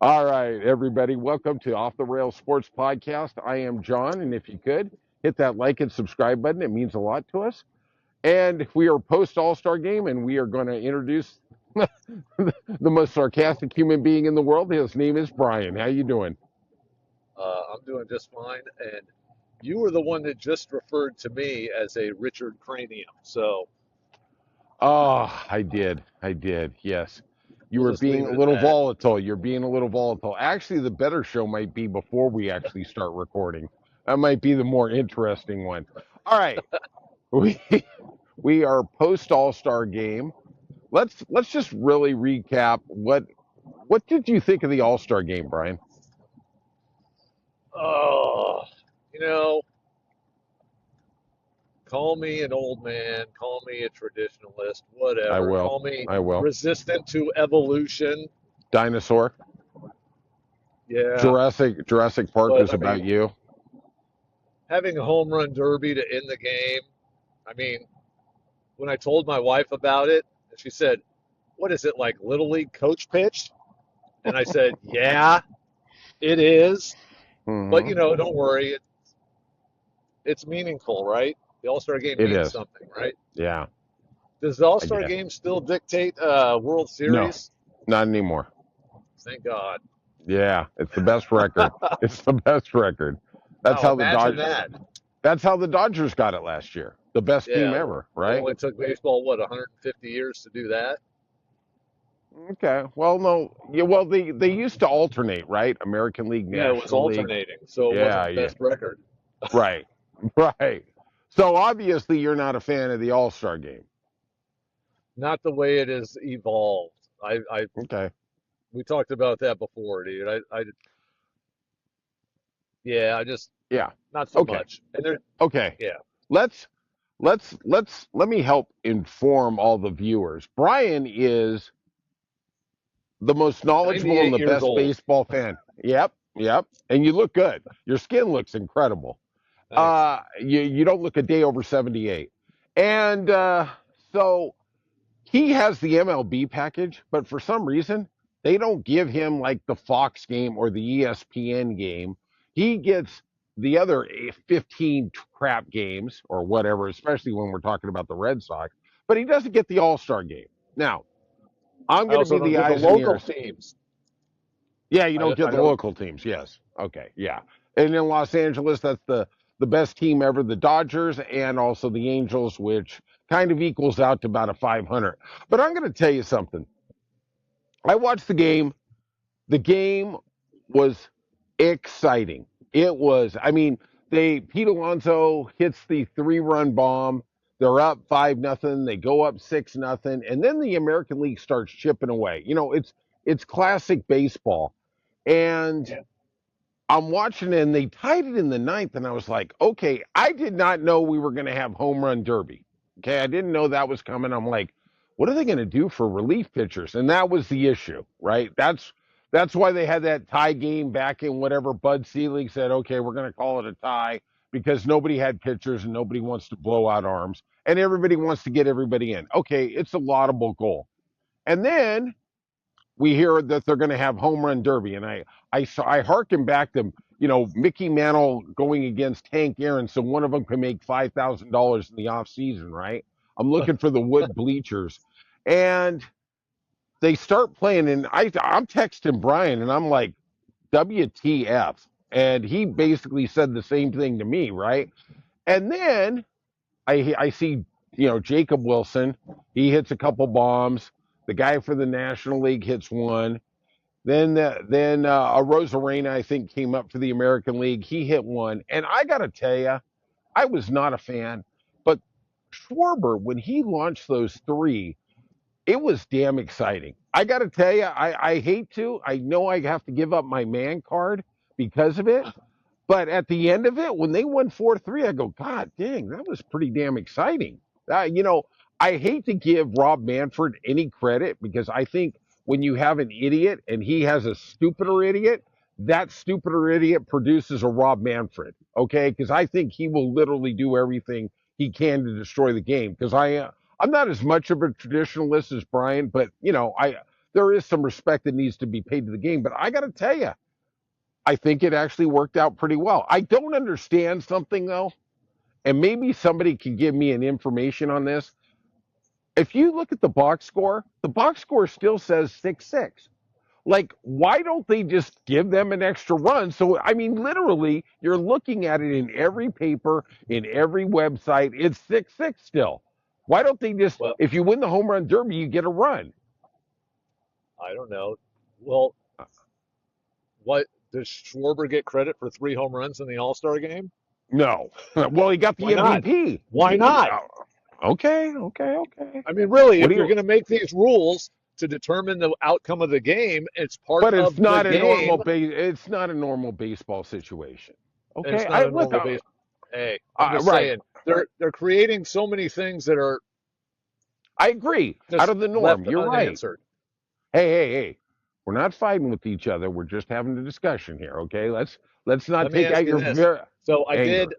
All right, everybody, welcome to Off the Rails Sports Podcast. I am John, and if you could hit that like and subscribe button, it means a lot to us. And we are post All-Star game, and we are going to introduce the most sarcastic human being in the world. His name is Brian. How you doing? I'm doing just fine. And you were the one that just referred to me as a Richard Cranium. So Oh, I did. Yes. You we'll were just being leave a it at little that. volatile. You're being a little volatile. Actually, the better show might be before we actually start recording. That might be the more interesting one. All right. We we are post All-Star game. Let's just really recap what did you think of the All-Star game, Brian? Oh, you know, call me an old man, call me a traditionalist, I whatever. will. Call me I will. resistant to evolution. Dinosaur. Yeah. Jurassic Park But was I about mean, you. having a home run derby to end the game, I mean, when I told my wife about it, she said, "What is it, like Little League coach pitch?" And I said, "Yeah, it is." But Hmm. don't worry, it's meaningful, right? The All Star game It means is. something, right? Yeah. Does the All I Star guess. game still dictate World No, Series? not anymore. Thank God. Yeah, it's the best record. It's the best record. That's Wow, how the imagine Dodgers. that. That's how the Dodgers got it last year. The best team Yeah, ever, it right? only took baseball, what, 150 years to do that? Okay. Well, no. Yeah. Well, they used to alternate, right? American League, Yeah, it was National League. alternating, so it wasn't Yeah. the Yeah. best record. Right. Right. So obviously you're not a fan of the All-Star game. Not the way it has evolved. Okay. We talked about that before, dude. Yeah, I just Yeah. not so Okay. much. And there, Okay. yeah, Let's let me help inform all the viewers. Brian is the most knowledgeable and 98 the years best old. baseball fan. Yep. Yep. And you look good. Your skin looks incredible. Thanks. You don't look a day over 78. And so he has the MLB package, but for some reason, they don't give him like the Fox game or the ESPN game. He gets the other 15 crap games or whatever, especially when we're talking about the Red Sox, but he doesn't get the All-Star game. Now, I'm I going to also be don't the get the eyes and local ears. teams. Yeah, you don't get I the don't. local teams. Yes. Okay. Yeah. And in Los Angeles, that's the best team ever, the Dodgers, and also the Angels, which kind of equals out to about a 500. But I'm going to tell you something. I watched the game. The game was exciting. It was. I mean, Pete Alonso hits the 3-run bomb. They're up 5-0. They go up 6-0, and then the American League starts chipping away. It's classic baseball, and I'm watching it, and they tied it in the ninth, and I was like, okay, I did not know we were going to have home run derby. Okay, I didn't know that was coming. I'm like, what are they going to do for relief pitchers? And that was the issue, right? That's why they had that tie game back in whatever Bud Selig said, okay, we're going to call it a tie because nobody had pitchers and nobody wants to blow out arms and everybody wants to get everybody in. Okay, it's a laudable goal. And then we hear that they're going to have home run derby, and I harken back to Mickey Mantle going against Hank Aaron, so one of them can make $5,000 in the off season, right? I'm looking for the wood bleachers, and they start playing, and I'm texting Brian, and I'm like, WTF? And he basically said the same thing to me, right? And then I see Jacob Wilson, he hits a couple bombs. The guy for the National League hits one. Then a Rosarena, I think, came up for the American League. He hit one, and I got to tell you, I was not a fan, but Schwarber, when he launched those three, it was damn exciting. I got to tell you, I hate to. I know I have to give up my man card because of it, but at the end of it, when they won 4-3, I go, God dang, that was pretty damn exciting. I hate to give Rob Manfred any credit because I think when you have an idiot and he has a stupider idiot, that stupider idiot produces a Rob Manfred. Okay, because I think he will literally do everything he can to destroy the game. Because I'm not as much of a traditionalist as Brian, but there is some respect that needs to be paid to the game. But I got to tell you, I think it actually worked out pretty well. I don't understand something though, and maybe somebody can give me an information on this. If you look at the box score still says 6-6. Like, why don't they just give them an extra run? So, I mean, literally, you're looking at it in every paper, in every website. It's 6-6 still. Why don't they just, Well, if you win the home run derby, you get a run? I don't know. Well, what does Schwarber get credit for 3 home runs in the All-Star game? No. Well, he got the Why not? MVP. Why not? Okay, okay, okay. I mean, really, What if do you're you? going to make these rules to determine the outcome of the game, it's part But it's of the not a normal game. It's not a normal baseball situation. And Okay, it's not I a look. normal base. Hey, I'm just Right. saying they're creating so many things that are I agree. Out just of the norm. left You're right. unanswered. Hey. We're not fighting with each other. We're just having a discussion here, okay? Let's not Let me take ask out you your this. So anger.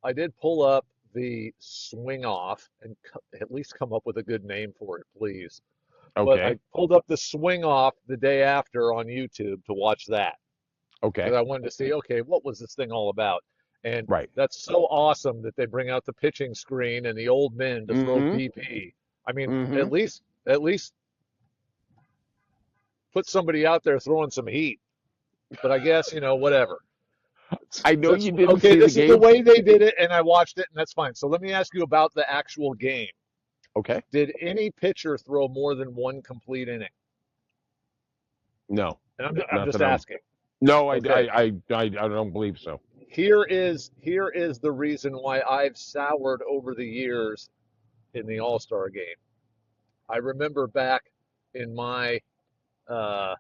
I did pull up the swing off and at least come up with a good name for it, please. But I Okay. pulled up the swing off the day after on YouTube to watch that Okay. because I wanted to see, okay, what was this thing all about? And Right. that's so awesome that they bring out the pitching screen and the old men to throw Mm-hmm. BP. I mean, Mm-hmm. at least put somebody out there throwing some heat. But I guess, whatever. I know That's you didn't okay. see the This is the game. way they did it, and I watched it, and that's fine. So let me ask you about the actual game. Okay. Did any pitcher throw more than one complete inning? No. And I'm Not just that I'm asking. No, Okay. I don't believe so. Here is the reason why I've soured over the years in the All-Star game. I remember back in my uh,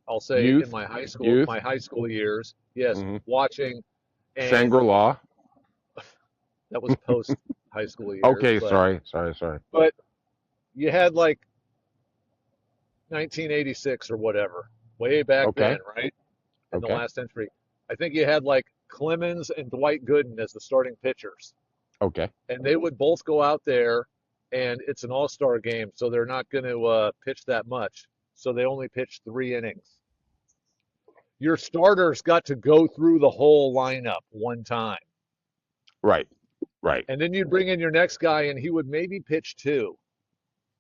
I'll say in Youth. my Youth. high school years, yes, Mm-hmm. watching, and Shangri-La. that was post high school years, Okay, but sorry. but you had like 1986 or whatever, way back then, Okay. right? In the Okay. last century. I think you had like Clemens and Dwight Gooden as the starting pitchers. Okay. And they would both go out there, and it's an all-star game, so they're not going to pitch that much. So they only pitch 3 innings. Your starters got to go through the whole lineup one time. Right. Right. And then you'd bring in your next guy, and he would maybe pitch two.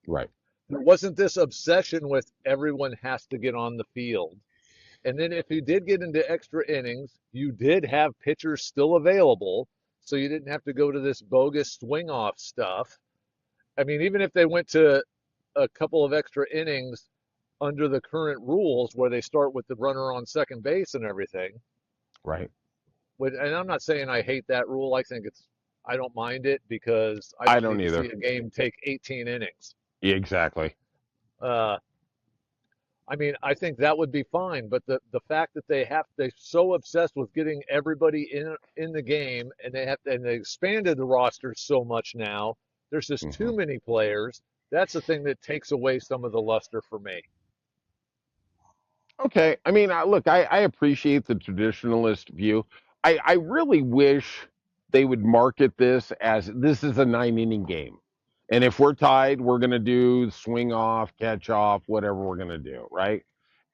Right. There wasn't this obsession with everyone has to get on the field. And then if you did get into extra innings, you did have pitchers still available, so you didn't have to go to this bogus swing off stuff. I mean, even if they went to a couple of extra innings under the current rules where they start with the runner on second base and everything, Right. and I'm not saying I hate that rule. I don't mind it because I I don't don't need to see either. a game take 18 innings. Yeah, exactly. Uh, I mean, I think that would be fine, but the fact that they're so obsessed with getting everybody in the game, and they expanded the roster so much now. There's just Mm-hmm. too many players. That's the thing that takes away some of the luster for me. Okay. I mean, look, I appreciate the traditionalist view. I really wish they would market this as this is a 9 inning game. And if we're tied, we're going to do swing off, catch off, whatever we're going to do. Right.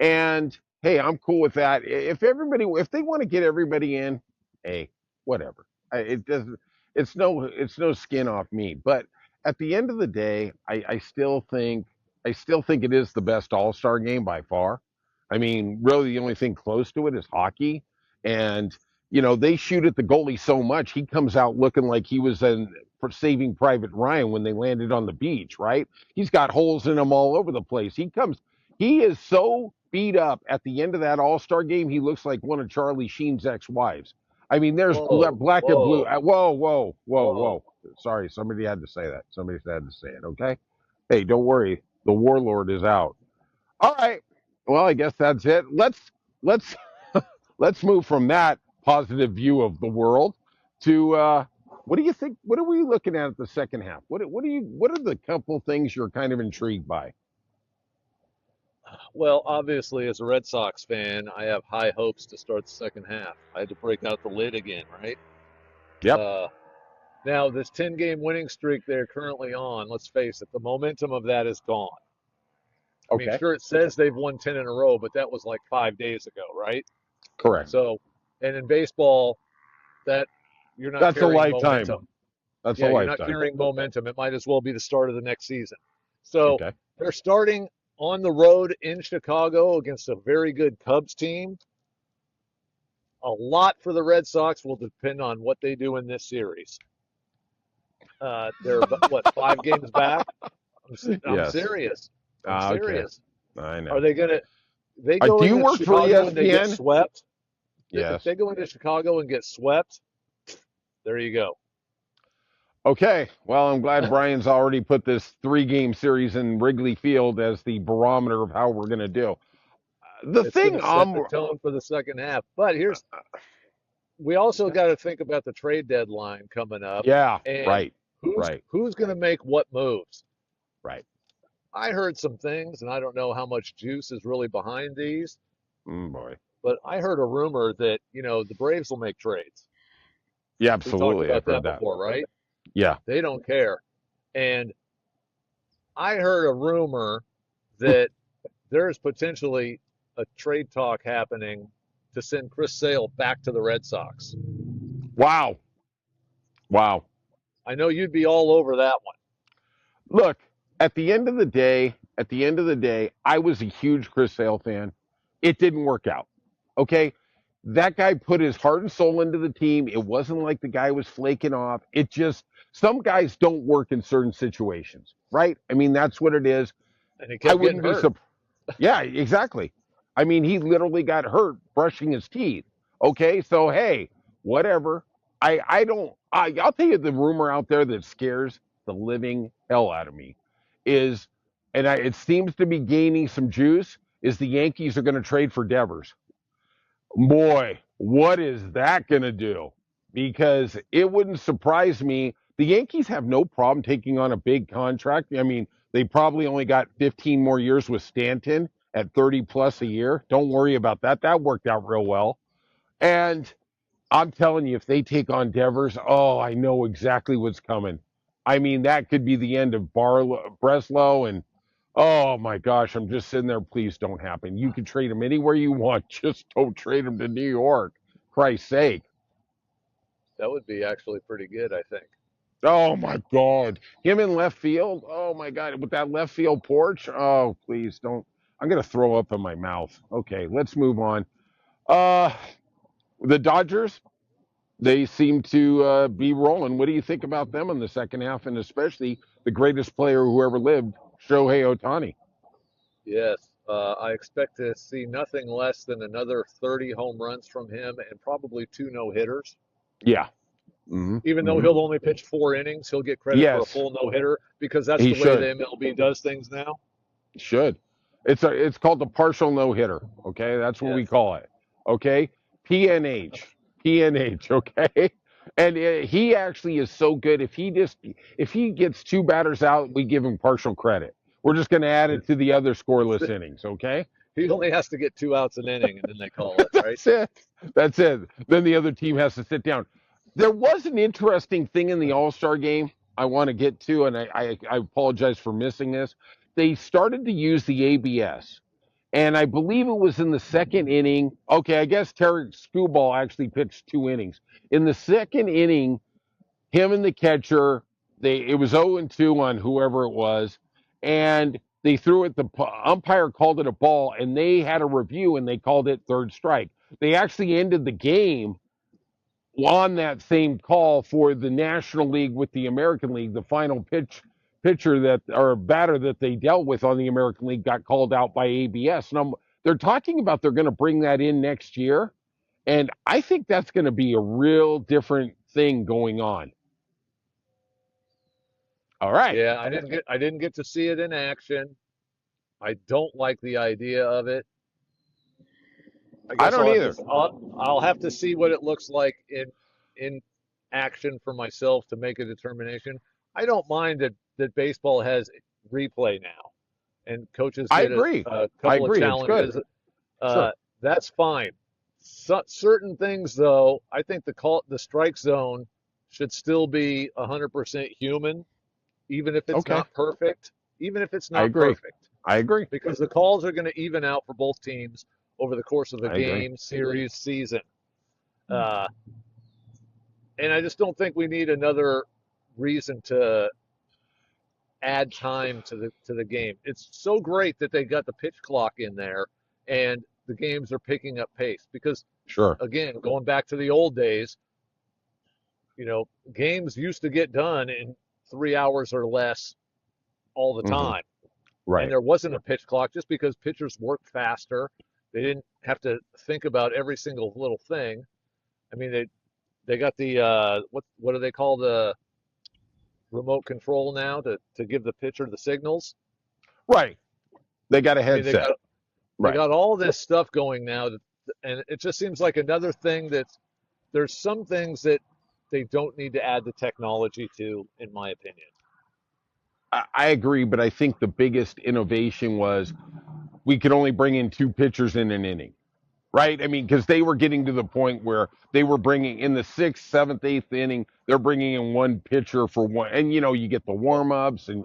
And hey, I'm cool with that. If they want to get everybody in, hey, whatever. It doesn't, it's no skin off me. But at the end of the day, I still think it is the best all-star game by far. I mean, really, the only thing close to it is hockey. And, they shoot at the goalie so much, he comes out looking like he was in for Saving Private Ryan when they landed on the beach, right? He's got holes in him all over the place. He is so beat up at the end of that All Star game, he looks like one of Charlie Sheen's ex wives. I mean, there's Whoa, black and blue. whoa, Whoa. whoa. Sorry, somebody had to say that. Somebody had to say it, okay? Hey, don't worry. The warlord is out. All right. Well, I guess that's it. Let's let's move from that positive view of the world to what do you think? What are we looking at the second half? What are the couple things you're kind of intrigued by? Well, obviously, as a Red Sox fan, I have high hopes to start the second half. I had to break out the lid again, right? Yep. Uh, Now, this 10-game winning streak they're currently on, let's face it, the momentum of that is gone. I mean, Okay. sure, it says they've won 10 in a row, but that was like 5 days ago, right? Correct. So, and in baseball, that you're not That's a carrying lifetime. momentum. That's a Yeah, you're not lifetime. carrying momentum. It might as well be the start of the next season. So Okay. they're starting on the road in Chicago against a very good Cubs team. A lot for the Red Sox will depend on what they do in this series. They're what, 5 games back? I'm Yes. serious. I'm Ah, okay. serious. I Are know. they gonna? They go Do you into work for Chicago and they get ESPN? swept. If Yes. they go into Chicago and get swept, there you go. Okay. Well, I'm glad Brian's already put this 3-game series in Wrigley Field as the barometer of how we're going to do. The It's going thing to set the tone for the second half. But we also got to think about the trade deadline coming up yeah, and right. who's Right. who's going to make what moves. Right. I heard some things, and I don't know how much juice is really behind these, Boy. but I heard a rumor that, the Braves will make trades. Yeah, We talked absolutely. I've about heard that that. before, right? Yeah. They don't care. And I heard a rumor that there's potentially a trade talk happening to send Chris Sale back to the Red Sox. Wow. Wow. I know you'd be all over that one. Look, at the end of the day, I was a huge Chris Sale fan. It didn't work out. Okay? That guy put his heart and soul into the team. It wasn't like the guy was flaking off. It just some guys don't work in certain situations, right? I mean, that's what it is. And he I kept getting wouldn't be hurt. surprised. Yeah, exactly. I mean, he literally got hurt brushing his teeth. Okay, so hey, whatever. I'll tell you the rumor out there that scares the living hell out of me is, it seems to be gaining some juice. Is the Yankees are going to trade for Devers? Boy, what is that going to do? Because it wouldn't surprise me. The Yankees have no problem taking on a big contract. I mean, they probably only got 15 more years with Stanton at 30 plus a year. Don't worry about that. That worked out real well. And I'm telling you, if they take on Devers, oh, I know exactly what's coming. I mean, that could be the end of Breslow, and oh my gosh, I'm just sitting there. Please don't happen. You can trade him anywhere you want. Just don't trade him to New York. Christ's sake. That would be actually pretty good, I think. Oh my God. Him in left field. Oh my God. With that left field porch. Oh, please don't. I'm going to throw up in my mouth. Okay, let's move on. Uh, the Dodgers, they seem to be rolling. What do you think about them in the second half, and especially the greatest player who ever lived, Shohei Ohtani? Yes, I expect to see nothing less than another 30 home runs from him and probably two no-hitters. Yeah. Hmm. Even though Hmm. he'll only pitch 4 innings, he'll get credit for a Yes, full no-hitter because that's he the way should. the MLB does things now. Should. It's called the partial no hitter. Okay, that's what we Yes. call it. Okay, PNH, PNH. Okay, and he actually is so good. If he gets two batters out, we give him partial credit. We're just going to add it to the other scoreless innings. Okay, He only has to get 2 outs an inning, and then they call it, right? that's it. That's it. Then the other team has to sit down. There was an interesting thing in the All Star game I want to get to, and I apologize for missing this. They started to use the ABS, and I believe it was in the second inning. Okay, I guess Tarek Skubal actually pitched 2 innings. In the second inning, him and the catcher, it was 0-2 on whoever it was, and they threw it. The umpire called it a ball, and they had a review, and they called it third strike. They actually ended the game on that same call for the National League with the American League. The final pitcher that or batter that they dealt with on the American League got called out by ABS. And they're talking about they're going to bring that in next year, and I think that's going to be a real different thing going on. All right. Yeah, I didn't get to see it in action. I don't like the idea of it. I I guess don't I'll have to either. I'll have to see what it looks like in action for myself to make a determination. I don't mind that baseball has replay now, and coaches I get a, agree. a I couple of agree. It's good. challenges. Sure. That's fine. Certain things, though, I think the strike zone should still be 100% human, even if it's Okay. not perfect. Even if it's I not agree. perfect. I agree. because the calls are going to even out for both teams over the course of a I agree. game, series, season. Uh, and I just don't think we need another reason to add time to the game. It's so great that they got the pitch clock in there and the games are picking up pace because Sure. again, going back to the old days, games used to get done in 3 hours or less all the Hmm. time. And Right. there wasn't a pitch clock just because pitchers worked faster. They didn't have to think about every single little thing. I mean, they got the what do they call the remote control now to give the pitcher the signals? Right. They got a I mean, headset. they Right. got all this stuff going now, and it just seems like another thing that there's some things that they don't need to add the technology to, in my opinion. I agree, but I think the biggest innovation was we could only bring in two pitchers in an inning. Right? I mean, because they were getting to the point where they were bringing in the sixth, seventh, eighth inning, they're bringing in one pitcher for one, and you get the warm ups and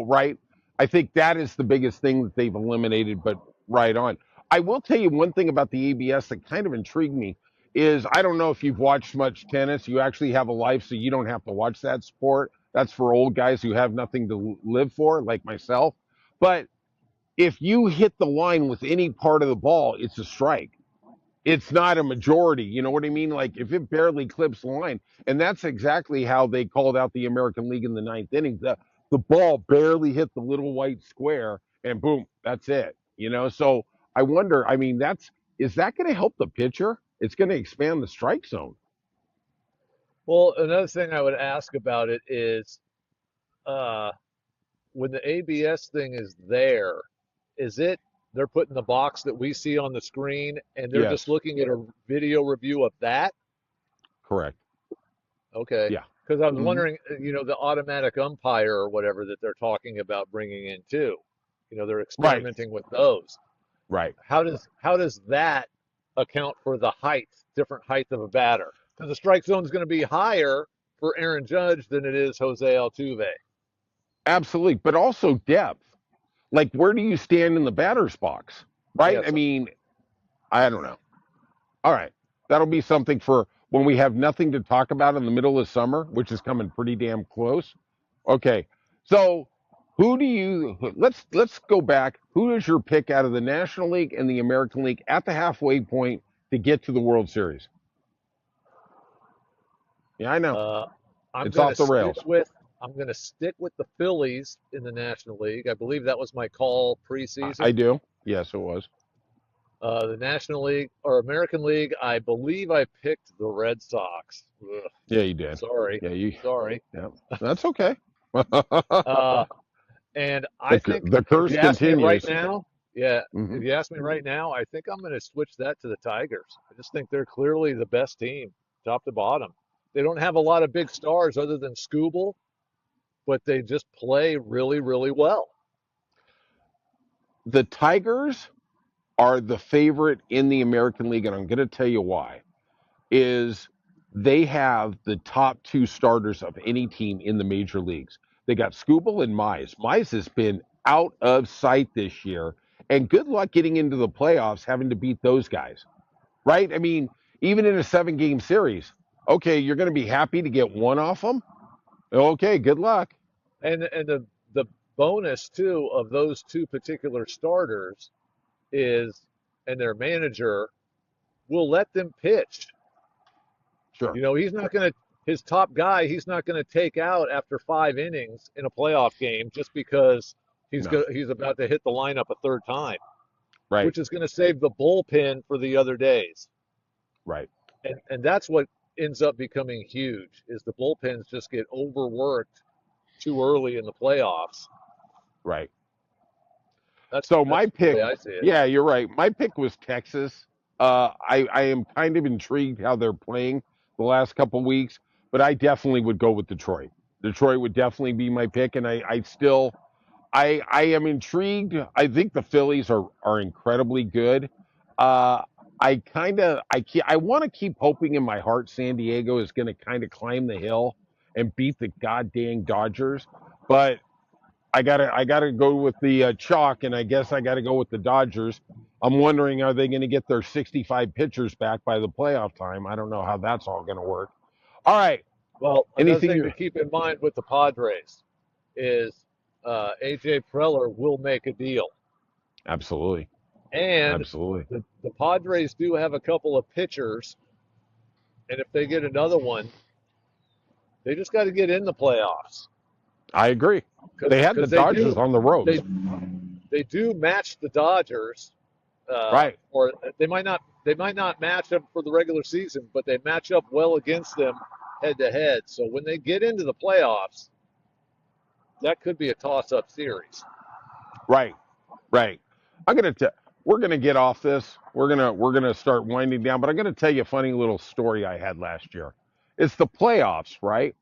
right? I think that is the biggest thing that they've eliminated, but right on. I will tell you one thing about the ABS that kind of intrigued me is I don't know if you've watched much tennis. You actually have a life, so you don't have to watch that sport. That's for old guys who have nothing to live for, like myself. But if you hit the line with any part of the ball, it's a strike. It's not a majority. You know what I mean? Like if it barely clips the line, and that's exactly how they called out the American League in the ninth inning. The ball barely hit the little white square, and boom, that's it. So I wonder. I mean, is that going to help the pitcher? It's going to expand the strike zone. Well, another thing I would ask about it is uh, when the ABS thing is there, is it they're putting the box that we see on the screen and they're just Yes, looking at a video review of that? correct. Okay. Yeah. Because I was Hmm. wondering, the automatic umpire or whatever that they're talking about bringing in too. They're Right. experimenting with those. Right. How does that account for the different height of a batter? Because the strike zone is going to be higher for Aaron Judge than it is Jose Altuve. Absolutely, but also depth. Like, where do you stand in the batter's box? Right. I Yes. mean, I don't know. All right. That'll be something for when we have nothing to talk about in the middle of summer, which is coming pretty damn close. Okay. So who do you let's go back. Who is your pick out of the National League and the American League at the halfway point to get to the World Series? Yeah, I know. Uh, I'm It's going to off the stick rails. with I'm going to stick with the Phillies in the National League. I believe that was my call I preseason. do. Yes, it was. The National League or American League, I believe I picked the Red Sox. Ugh, Yeah, you did. sorry, Yeah, you sorry. yeah. That's okay. the Uh, and I think the if curse you ask me right continues. now, yeah, Hmm. if you ask me right now, I think I'm going to switch that to the Tigers. I just think they're clearly the best team, top to bottom. They don't have a lot of big stars other than Scooble, but they just play really, really well. The Tigers are the favorite in the American League, and I'm going to tell you why. Is they have the top two starters of any team in the major leagues. They got Scooble and Mize. Mize has been out of sight this year, and good luck getting into the playoffs having to beat those guys, right? I mean, even in a 7-game series, okay, you're going to be happy to get one off them. Okay, good luck. And the bonus too of those two particular starters is, and their manager will let them pitch. Sure. He's not going to his top guy. He's not going to take out after 5 innings in a playoff game just because No. he's about to hit the lineup a third time, Right. which is going to save the bullpen for the other days. Right. And that's what ends up becoming huge is the bullpens just get overworked too early in the playoffs. Right. That's So my that's the way pick, I see it. yeah, you're right. My pick was Texas. I am kind of intrigued how they're playing the last couple weeks, but I definitely would go with Detroit. Detroit would definitely be my pick, and I still I am intrigued. I think the Phillies are incredibly good. Uh, I want to keep hoping in my heart San Diego is going to kind of climb the hill and beat the goddamn Dodgers, but I gotta go with the chalk, and I guess I gotta go with the Dodgers. I'm wondering, are they going to get their 65 pitchers back by the playoff time? I don't know how that's all going to work. All right, Well, another anything thing you? to keep in mind with the Padres is AJ Preller will make a deal. Absolutely, And absolutely. the Padres do have a couple of pitchers, and if they get another one, they just got to get in the playoffs I agree. They had the because they Dodgers on the they ropes, they do match the Dodgers, right? or they might not match them for the regular season, but they match up well against them head to head. So when they get into the playoffs, that could be a toss-up series. Right, right. I'm gonna tell. We're gonna get off this. We're gonna start winding down. But I'm gonna tell you a funny little story I had last year. It's the playoffs, right?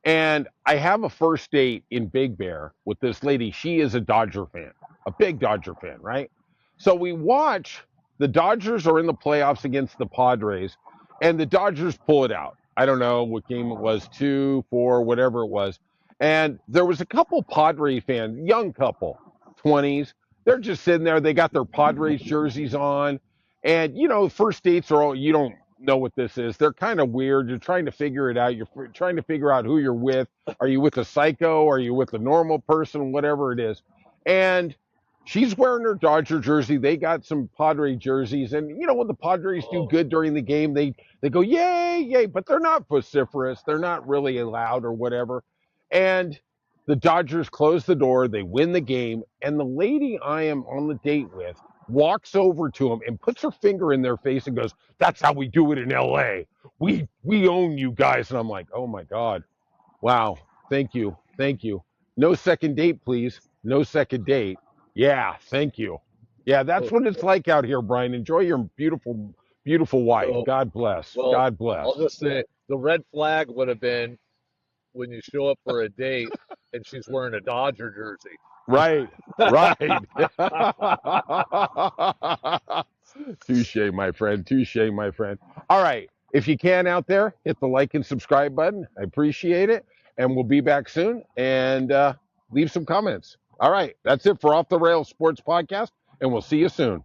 And I have a first date in Big Bear with this lady. She is a Dodger fan, a big Dodger fan, right? So we watch the Dodgers are in the playoffs against the Padres, and the Dodgers pull it out. I don't know what game it was, 2, 4, whatever it was. And there was a couple Padre fans, young couple, 20s. They're just sitting there. They got their Padres jerseys on. And, first dates are all, you don't know what this is. They're kind of weird. You're trying to figure it out. You're trying to figure out who you're with. Are you with a psycho? Are you with a normal person? Whatever it is. And she's wearing her Dodger jersey. They got some Padre jerseys. And, when the Padres do Oh, good during the game, they go, yay, yay. But they're not vociferous. They're not really loud or whatever. And the Dodgers close the door. They win the game. And the lady I am on the date with walks over to them and puts her finger in their face and goes, "That's how we do it in LA. We own you guys." And I'm like, "Oh my God. Wow. Thank you. Thank you. No second date, please. No second date." Yeah, thank you. Yeah, that's oh, what it's like out here, Brian. Enjoy your beautiful, beautiful wife. so God bless. well, God I'll bless. just say the red flag would have been when you show up for a date and she's wearing a Dodger jersey. Right. Right. Touche, my friend. Touche, my friend. All right. If you can out there, hit the like and subscribe button. I appreciate it. And we'll be back soon and leave some comments. All right. That's it for Off the Rails Sports Podcast. And we'll see you soon.